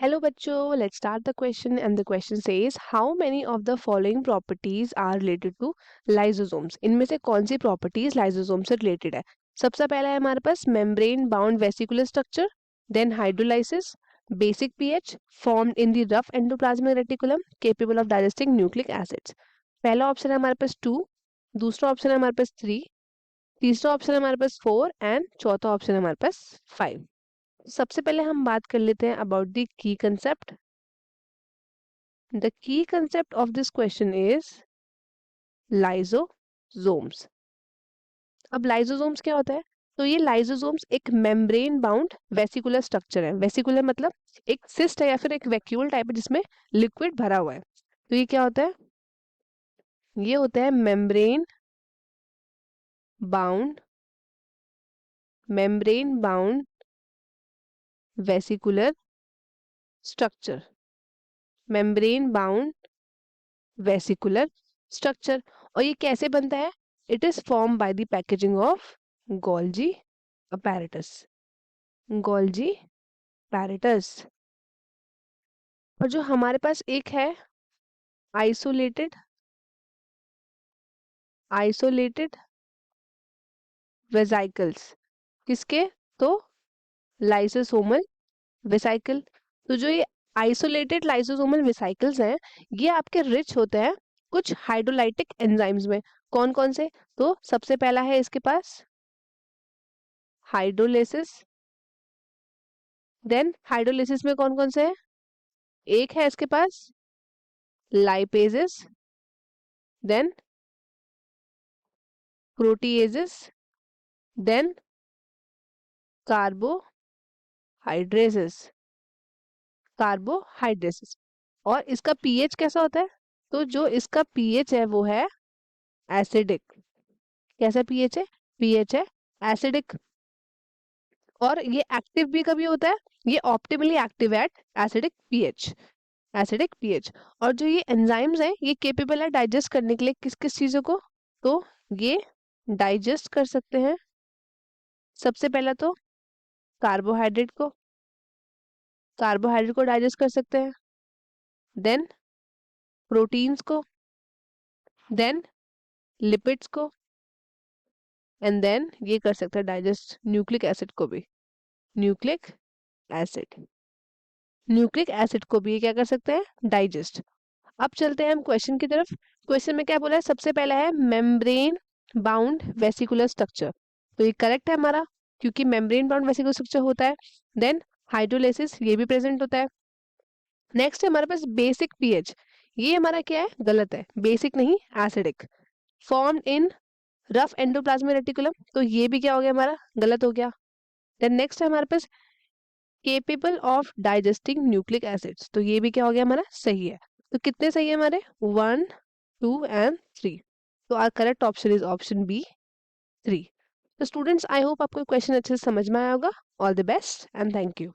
Hello बच्चों, let's start the question and the question says how many of the following properties are related to lysosomes? इनमें से कौन सी properties lysosome से related है? सबसे पहला है हमारे पास membrane bound vesicular structure, then hydrolysis, basic pH formed in the rough endoplasmic reticulum capable of digesting nucleic acids. पहला ऑप्शन है हमारे पास 2, दूसरा ऑप्शन है हमारे पास 3, तीसरा ऑप्शन है हमारे पास 4 एंड चौथा ऑप्शन है हमारे पास 5. सबसे पहले हम बात कर लेते हैं about the key concept. The key concept of this question is lysosomes. अब लाइसोसोम्स क्या होता है? तो ये लाइसोसोम्स एक मेम्ब्रेन बाउंड वेसिकुलर स्ट्रक्चर है. वेसिकुलर मतलब एक सिस्ट है या फिर एक वैक्यूल टाइप है जिसमें लिक्विड भरा हुआ है. तो ये क्या होता है? ये होता है membrane bound vesicular structure. Membrane bound vesicular structure. और ये कैसे बनता है? It is form by the packaging of Golgi apparatus. Golgi apparatus. और जो हमारे पास एक है आइसोलेटेड वेसाइकल्स. किसके? तो लाइसोसोमल वेसाइकल. तो जो ये आइसोलेटेड लाइसोसोमल वेसाइकल्स हैं ये आपके रिच होते हैं कुछ हाइड्रोलाइटिक एंजाइम्स में. कौन कौन से? तो सबसे पहला है इसके पास हाइड्रोलिसिस. देन हाइड्रोलिसिस में कौन कौन से है? एक है इसके पास लाइपेजेस, देन प्रोटीएजेस, देन कार्बोहाइड्रेसेस. और इसका पीएच कैसा होता है? तो जो इसका पीएच है वो है एसिडिक. कैसा पीएच है? पीएच है एसिडिक. और ये एक्टिव भी कभी होता है, ये optimally active at acidic pH. और जो ये एंजाइम्स हैं ये केपेबल है डाइजेस्ट करने के लिए किस किस चीजों को? तो ये डाइजेस्ट कर सकते हैं सबसे पहला तो कार्बोहाइड्रेट को डाइजेस्ट कर सकते हैं, देन प्रोटीन्स को, देन लिपिड्स को, एंड देन ये कर सकते हैं डाइजेस्ट न्यूक्लिक एसिड को भी. न्यूक्लिक एसिड को भी ये क्या कर सकते हैं? डाइजेस्ट. अब चलते हैं हम क्वेश्चन की तरफ. क्वेश्चन में क्या बोला है? सबसे पहला है मेम्ब्रेन बाउंड वेसिकुलर स्ट्रक्चर. तो ये करेक्ट है हमारा क्योंकि मेम्ब्रेन बाउंड वेसिकुलर स्ट्रक्चर होता है. देन हाइड्रोलिसिस ये भी प्रेजेंट होता है. नेक्स्ट है हमारे पास बेसिक पीएच. ये हमारा क्या है? गलत है. बेसिक नहीं, acidic. Formed in rough endoplasmic reticulum. तो ये भी क्या हो गया हमारा? गलत हो गया. देन नेक्स्ट है हमारे पास capable of digesting nucleic acids. तो ये भी क्या हो गया हमारा? सही है. तो कितने सही है हमारे? 1, 2 एंड 3. तो our correct option is option B 3. तो स्टूडेंट्स आई होप आपको क्वेश्चन अच्छे से समझ में आया होगा. All the best and thank you.